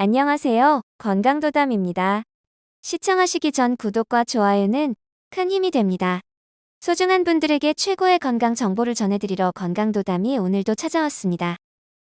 안녕하세요. 건강도담입니다. 시청하시기 전 구독과 좋아요는 큰 힘이 됩니다. 소중한 분들에게 최고의 건강 정보를 전해드리러 건강도담이 오늘도 찾아왔습니다.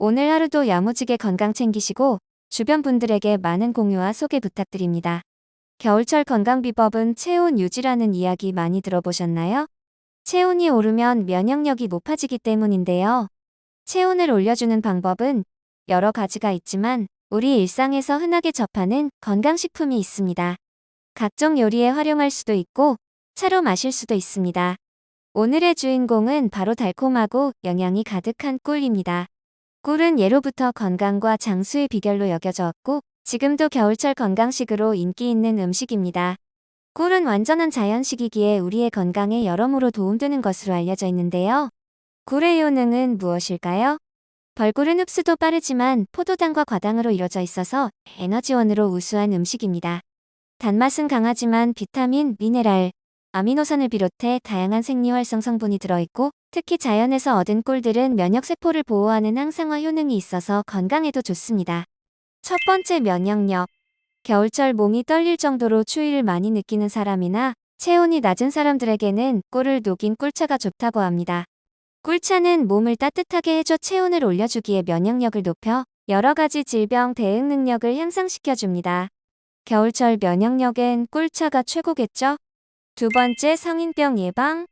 오늘 하루도 야무지게 건강 챙기시고 주변 분들에게 많은 공유와 소개 부탁드립니다. 겨울철 건강 비법은 체온 유지라는 이야기 많이 들어보셨나요? 체온이 오르면 면역력이 높아지기 때문인데요. 체온을 올려주는 방법은 여러 가지가 있지만 우리 일상에서 흔하게 접하는 건강식품이 있습니다. 각종 요리에 활용할 수도 있고 차로 마실 수도 있습니다. 오늘의 주인공은 바로 달콤하고 영양이 가득한 꿀입니다. 꿀은 예로부터 건강과 장수의 비결로 여겨져 왔고 지금도 겨울철 건강식으로 인기 있는 음식입니다. 꿀은 완전한 자연식이기에 우리의 건강에 여러모로 도움되는 것으로 알려져 있는데요. 꿀의 효능은 무엇일까요? 벌꿀은 흡수도 빠르지만 포도당과 과당으로 이루어져 있어서 에너지원으로 우수한 음식입니다. 단맛은 강하지만 비타민, 미네랄, 아미노산을 비롯해 다양한 생리활성 성분이 들어있고 특히 자연에서 얻은 꿀들은 면역세포를 보호하는 항산화 효능이 있어서 건강에도 좋습니다. 첫 번째, 면역력. 겨울철 몸이 떨릴 정도로 추위를 많이 느끼는 사람이나 체온이 낮은 사람들에게는 꿀을 녹인 꿀차가 좋다고 합니다. 꿀차는 몸을 따뜻하게 해줘 체온을 올려주기에 면역력을 높여 여러 가지 질병 대응 능력을 향상시켜줍니다. 겨울철 면역력엔 꿀차가 최고겠죠? 두 번째, 성인병 예방.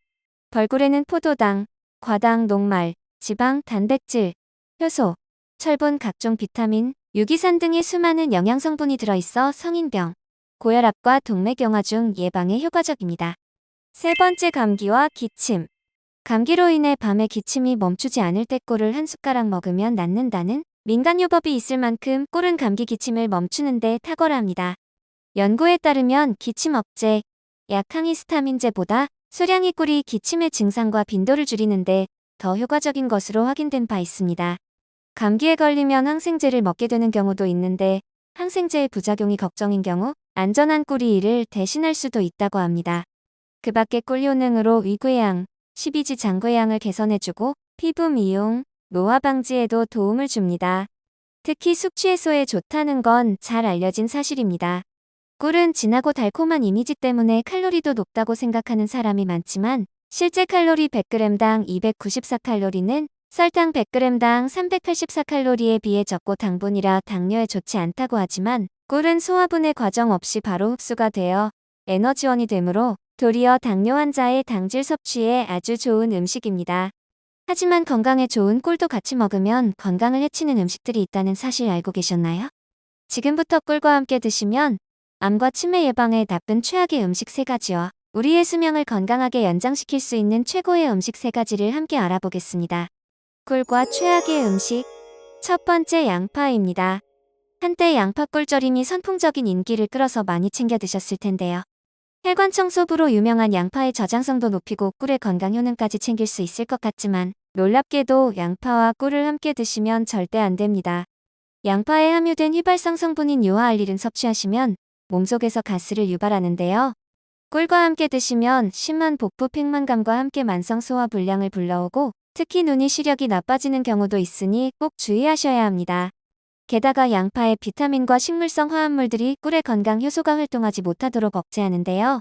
벌꿀에는 포도당, 과당, 녹말, 지방, 단백질, 효소, 철분, 각종 비타민, 유기산 등의 수많은 영양성분이 들어있어 성인병, 고혈압과 동맥경화 중 예방에 효과적입니다. 세 번째, 감기와 기침. 감기로 인해 밤에 기침이 멈추지 않을 때 꿀을 한 숟가락 먹으면 낫는다는 민간요법이 있을 만큼 꿀은 감기 기침을 멈추는 데 탁월합니다. 연구에 따르면 기침 억제, 약 항히스타민제보다 수량의 꿀이 기침의 증상과 빈도를 줄이는데 더 효과적인 것으로 확인된 바 있습니다. 감기에 걸리면 항생제를 먹게 되는 경우도 있는데 항생제의 부작용이 걱정인 경우 안전한 꿀이 이를 대신할 수도 있다고 합니다. 그 밖에 꿀 효능으로 위궤양, 십이지 장궤양을 개선해주고 피부 미용, 노화 방지에도 도움을 줍니다. 특히 숙취 해소에 좋다는 건 잘 알려진 사실입니다. 꿀은 진하고 달콤한 이미지 때문에 칼로리도 높다고 생각하는 사람이 많지만 실제 칼로리 100g당 294칼로리는 설탕 100g당 384칼로리에 비해 적고 당분이라 당뇨에 좋지 않다고 하지만 꿀은 소화분해 과정 없이 바로 흡수가 되어 에너지원이 되므로 도리어 당뇨 환자의 당질 섭취에 아주 좋은 음식입니다. 하지만 건강에 좋은 꿀도 같이 먹으면 건강을 해치는 음식들이 있다는 사실 알고 계셨나요? 지금부터 꿀과 함께 드시면 암과 치매 예방에 나쁜 최악의 음식 3가지와 우리의 수명을 건강하게 연장시킬 수 있는 최고의 음식 3가지를 함께 알아보겠습니다. 꿀과 최악의 음식. 첫 번째, 양파입니다. 한때 양파 꿀절임이 선풍적인 인기를 끌어서 많이 챙겨 드셨을 텐데요. 혈관 청소부로 유명한 양파의 저장성도 높이고 꿀의 건강 효능까지 챙길 수 있을 것 같지만 놀랍게도 양파와 꿀을 함께 드시면 절대 안 됩니다. 양파에 함유된 휘발성 성분인 유화알릴은 섭취하시면 몸속에서 가스를 유발하는데요. 꿀과 함께 드시면 심한 복부 팽만감과 함께 만성 소화 불량을 불러오고 특히 눈이 시력이 나빠지는 경우도 있으니 꼭 주의하셔야 합니다. 게다가 양파의 비타민과 식물성 화합물들이 꿀의 건강 효소가 활동하지 못하도록 억제하는데요.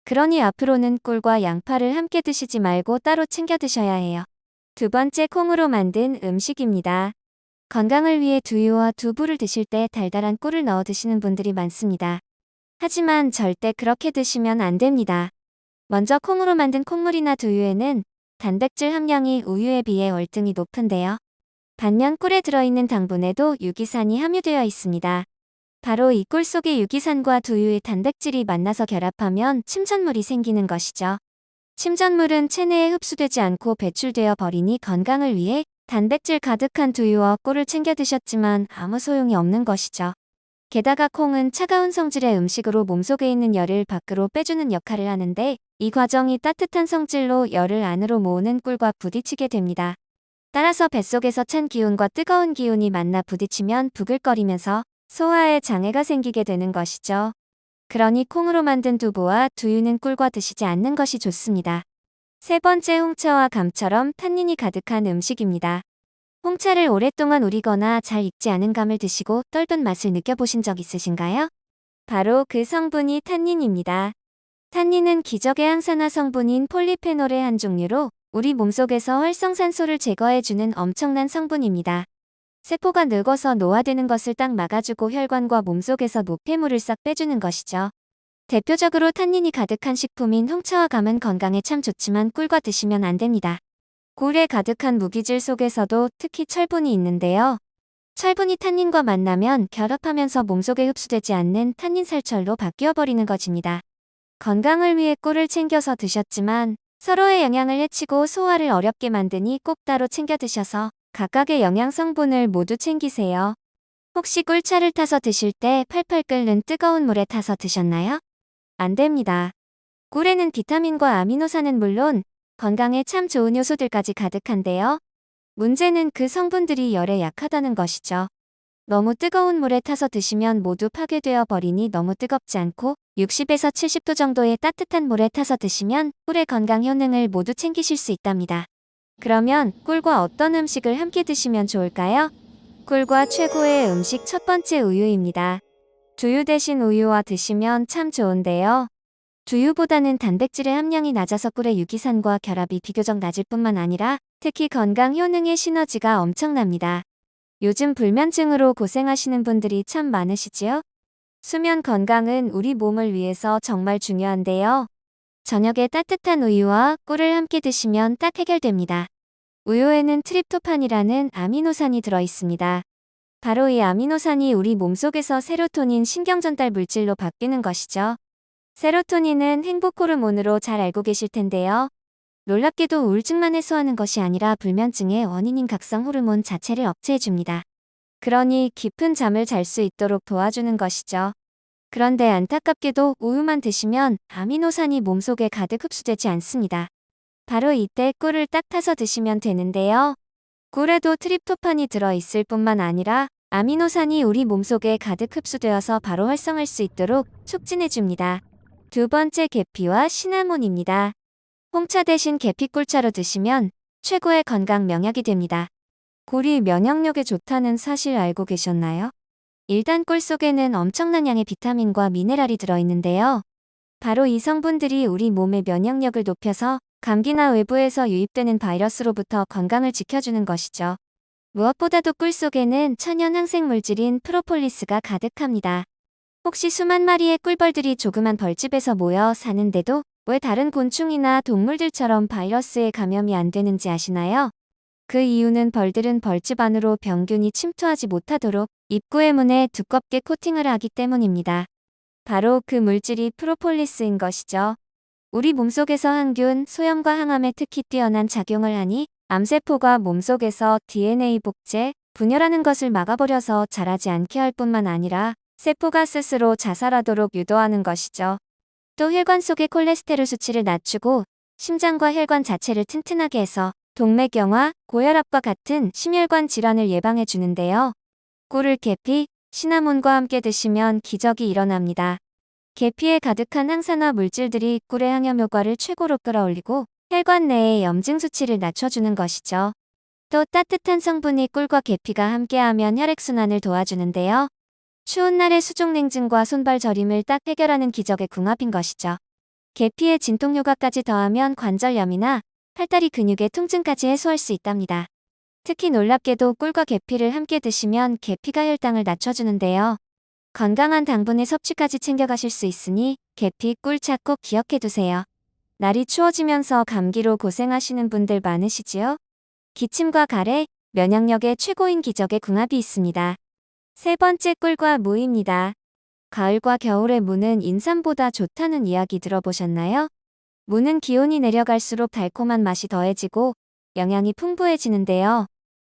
그러니 앞으로는 꿀과 양파를 함께 드시지 말고 따로 챙겨 드셔야 해요. 두 번째, 콩으로 만든 음식입니다. 건강을 위해 두유와 두부를 드실 때 달달한 꿀을 넣어 드시는 분들이 많습니다. 하지만 절대 그렇게 드시면 안 됩니다. 먼저 콩으로 만든 콩물이나 두유에는 단백질 함량이 우유에 비해 월등히 높은데요. 반면 꿀에 들어있는 당분에도 유기산이 함유되어 있습니다. 바로 이 꿀 속의 유기산과 두유의 단백질이 만나서 결합하면 침전물이 생기는 것이죠. 침전물은 체내에 흡수되지 않고 배출되어 버리니 건강을 위해 단백질 가득한 두유와 꿀을 챙겨 드셨지만 아무 소용이 없는 것이죠. 게다가 콩은 차가운 성질의 음식으로 몸속에 있는 열을 밖으로 빼주는 역할을 하는데 이 과정이 따뜻한 성질로 열을 안으로 모으는 꿀과 부딪히게 됩니다. 따라서 뱃속에서 찬 기운과 뜨거운 기운이 만나 부딪히면 부글거리면서 소화에 장애가 생기게 되는 것이죠. 그러니 콩으로 만든 두부와 두유는 꿀과 드시지 않는 것이 좋습니다. 세 번째, 홍차와 감처럼 탄닌이 가득한 음식입니다. 홍차를 오랫동안 우리거나 잘 익지 않은 감을 드시고 떫은 맛을 느껴보신 적 있으신가요? 바로 그 성분이 탄닌입니다. 탄닌은 기적의 항산화 성분인 폴리페놀의 한 종류로 우리 몸속에서 활성산소를 제거해주는 엄청난 성분입니다. 세포가 늙어서 노화되는 것을 딱 막아주고 혈관과 몸속에서 노폐물을 싹 빼주는 것이죠. 대표적으로 탄닌이 가득한 식품인 홍차와 감은 건강에 참 좋지만 꿀과 드시면 안 됩니다. 꿀에 가득한 무기질 속에서도 특히 철분이 있는데요. 철분이 탄닌과 만나면 결합하면서 몸속에 흡수되지 않는 탄닌살철로 바뀌어버리는 것입니다. 건강을 위해 꿀을 챙겨서 드셨지만 서로의 영양을 해치고 소화를 어렵게 만드니 꼭 따로 챙겨 드셔서 각각의 영양 성분을 모두 챙기세요. 혹시 꿀차를 타서 드실 때 팔팔 끓는 뜨거운 물에 타서 드셨나요? 안 됩니다. 꿀에는 비타민과 아미노산은 물론 건강에 참 좋은 요소들까지 가득한데요. 문제는 그 성분들이 열에 약하다는 것이죠. 너무 뜨거운 물에 타서 드시면 모두 파괴되어 버리니 너무 뜨겁지 않고 60에서 70도 정도의 따뜻한 물에 타서 드시면 꿀의 건강 효능을 모두 챙기실 수 있답니다. 그러면 꿀과 어떤 음식을 함께 드시면 좋을까요? 꿀과 최고의 음식 첫 번째 우유입니다. 두유 대신 우유와 드시면 참 좋은데요. 두유보다는 단백질의 함량이 낮아서 꿀의 유기산과 결합이 비교적 낮을 뿐만 아니라 특히 건강 효능의 시너지가 엄청납니다. 요즘 불면증으로 고생하시는 분들이 참 많으시지요? 수면 건강은 우리 몸을 위해서 정말 중요한데요. 저녁에 따뜻한 우유와 꿀을 함께 드시면 딱 해결됩니다. 우유에는 트립토판이라는 아미노산이 들어있습니다. 바로 이 아미노산이 우리 몸속에서 세로토닌 신경전달 물질로 바뀌는 것이죠. 세로토닌은 행복 호르몬으로 잘 알고 계실 텐데요. 놀랍게도 우울증만 해소하는 것이 아니라 불면증의 원인인 각성 호르몬 자체를 억제해줍니다. 그러니 깊은 잠을 잘 수 있도록 도와주는 것이죠. 그런데 안타깝게도 우유만 드시면 아미노산이 몸속에 가득 흡수되지 않습니다. 바로 이때 꿀을 딱 타서 드시면 되는데요. 꿀에도 트립토판이 들어있을 뿐만 아니라 아미노산이 우리 몸속에 가득 흡수되어서 바로 활성할 수 있도록 촉진해줍니다. 두 번째 계피와 시나몬입니다. 홍차 대신 계피 꿀차로 드시면 최고의 건강 명약이 됩니다. 꿀이 면역력에 좋다는 사실 알고 계셨나요? 일단 꿀 속에는 엄청난 양의 비타민과 미네랄이 들어있는데요. 바로 이 성분들이 우리 몸의 면역력을 높여서 감기나 외부에서 유입되는 바이러스로부터 건강을 지켜주는 것이죠. 무엇보다도 꿀 속에는 천연 항생 물질인 프로폴리스가 가득합니다. 혹시 수만 마리의 꿀벌들이 조그만 벌집에서 모여 사는데도 왜 다른 곤충이나 동물들처럼 바이러스에 감염이 안 되는지 아시나요? 그 이유는 벌들은 벌집 안으로 병균이 침투하지 못하도록 입구의 문에 두껍게 코팅을 하기 때문입니다. 바로 그 물질이 프로폴리스인 것이죠. 우리 몸속에서 항균, 소염과 항암에 특히 뛰어난 작용을 하니 암세포가 몸속에서 DNA 복제, 분열하는 것을 막아버려서 자라지 않게 할 뿐만 아니라 세포가 스스로 자살하도록 유도하는 것이죠. 또 혈관 속의 콜레스테롤 수치를 낮추고 심장과 혈관 자체를 튼튼하게 해서 동맥경화, 고혈압과 같은 심혈관 질환을 예방해 주는데요. 꿀을 계피, 시나몬과 함께 드시면 기적이 일어납니다. 계피에 가득한 항산화 물질들이 꿀의 항염 효과를 최고로 끌어올리고 혈관 내의 염증 수치를 낮춰주는 것이죠. 또 따뜻한 성분이 꿀과 계피가 함께하면 혈액순환을 도와주는데요. 추운 날의 수족냉증과 손발 저림을 딱 해결하는 기적의 궁합인 것이죠. 계피의 진통 효과까지 더하면 관절염이나 팔다리 근육의 통증까지 해소할 수 있답니다. 특히 놀랍게도 꿀과 계피를 함께 드시면 계피가 혈당을 낮춰주는데요. 건강한 당분의 섭취까지 챙겨가실 수 있으니 계피, 꿀차 꼭 기억해두세요. 날이 추워지면서 감기로 고생하시는 분들 많으시지요? 기침과 가래, 면역력의 최고인 기적의 궁합이 있습니다. 세 번째 꿀과 무입니다. 가을과 겨울의 무는 인삼보다 좋다는 이야기 들어보셨나요? 무는 기온이 내려갈수록 달콤한 맛이 더해지고 영양이 풍부해지는데요.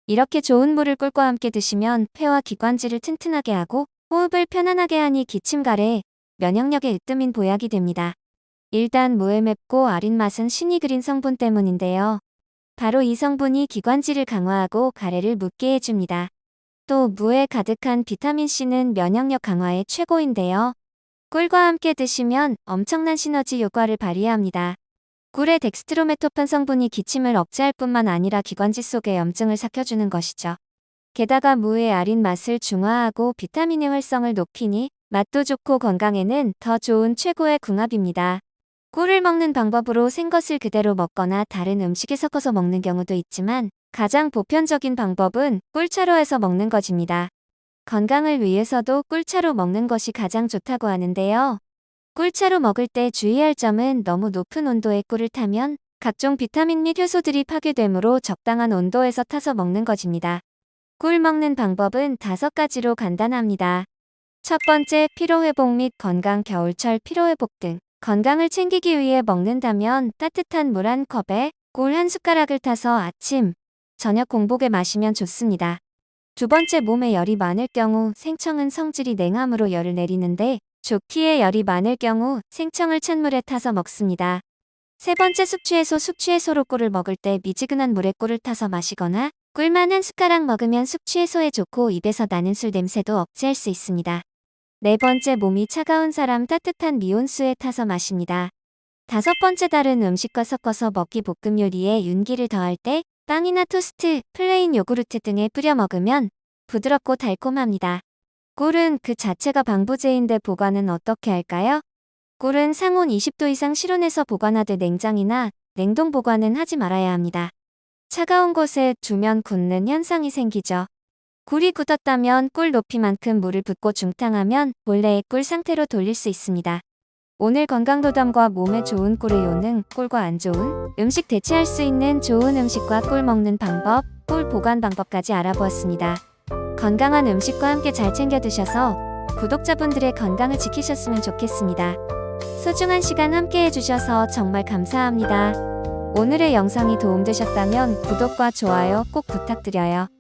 이렇게 좋은 무를 꿀과 함께 드시면 폐와 기관지를 튼튼하게 하고 호흡을 편안하게 하니 기침 가래, 면역력에 으뜸인 보약이 됩니다. 일단 무의 맵고 아린 맛은 신이 그린 성분 때문인데요. 바로 이 성분이 기관지를 강화하고 가래를 묻게 해줍니다. 또 무에 가득한 비타민C는 면역력 강화에 최고인데요. 꿀과 함께 드시면 엄청난 시너지 효과를 발휘합니다. 꿀의 덱스트로메토판 성분이 기침을 억제할 뿐만 아니라 기관지 속의 염증을 삭혀주는 것이죠. 게다가 무의 아린 맛을 중화하고 비타민의 활성을 높이니 맛도 좋고 건강에는 더 좋은 최고의 궁합입니다. 꿀을 먹는 방법으로 생것을 그대로 먹거나 다른 음식에 섞어서 먹는 경우도 있지만 가장 보편적인 방법은 꿀차로 해서 먹는 것입니다. 건강을 위해서도 꿀차로 먹는 것이 가장 좋다고 하는데요. 꿀차로 먹을 때 주의할 점은 너무 높은 온도의 꿀을 타면 각종 비타민 및 효소들이 파괴되므로 적당한 온도에서 타서 먹는 것입니다. 꿀 먹는 방법은 5가지로 간단합니다. 첫 번째, 피로회복 및 건강 겨울철 피로회복 등 건강을 챙기기 위해 먹는다면 따뜻한 물 한 컵에 꿀 한 숟가락을 타서 아침, 저녁 공복에 마시면 좋습니다. 두 번째, 몸에 열이 많을 경우 생청은 성질이 냉함으로 열을 내리는데 좋기에 열이 많을 경우 생청을 찬물에 타서 먹습니다. 세 번째, 숙취해소로 꿀을 먹을 때 미지근한 물에 꿀을 타서 마시거나 꿀만 한 숟가락 먹으면 숙취해소에 좋고 입에서 나는 술 냄새도 억제할 수 있습니다. 네 번째, 몸이 차가운 사람 따뜻한 미온수에 타서 마십니다. 다섯 번째, 다른 음식과 섞어서 먹기 볶음 요리에 윤기를 더할 때 빵이나 토스트, 플레인 요구르트 등에 뿌려 먹으면 부드럽고 달콤합니다. 꿀은 그 자체가 방부제인데 보관은 어떻게 할까요? 꿀은 상온 20도 이상 실온에서 보관하되 냉장이나 냉동 보관은 하지 말아야 합니다. 차가운 곳에 두면 굳는 현상이 생기죠. 꿀이 굳었다면 꿀 높이만큼 물을 붓고 중탕하면 본래의 꿀 상태로 돌릴 수 있습니다. 오늘 건강도담과 몸에 좋은 꿀의 효능, 꿀과 안 좋은 음식 대체할 수 있는 좋은 음식과 꿀 먹는 방법, 꿀 보관 방법까지 알아보았습니다. 건강한 음식과 함께 잘 챙겨 드셔서 구독자분들의 건강을 지키셨으면 좋겠습니다. 소중한 시간 함께 해주셔서 정말 감사합니다. 오늘의 영상이 도움되셨다면 구독과 좋아요 꼭 부탁드려요.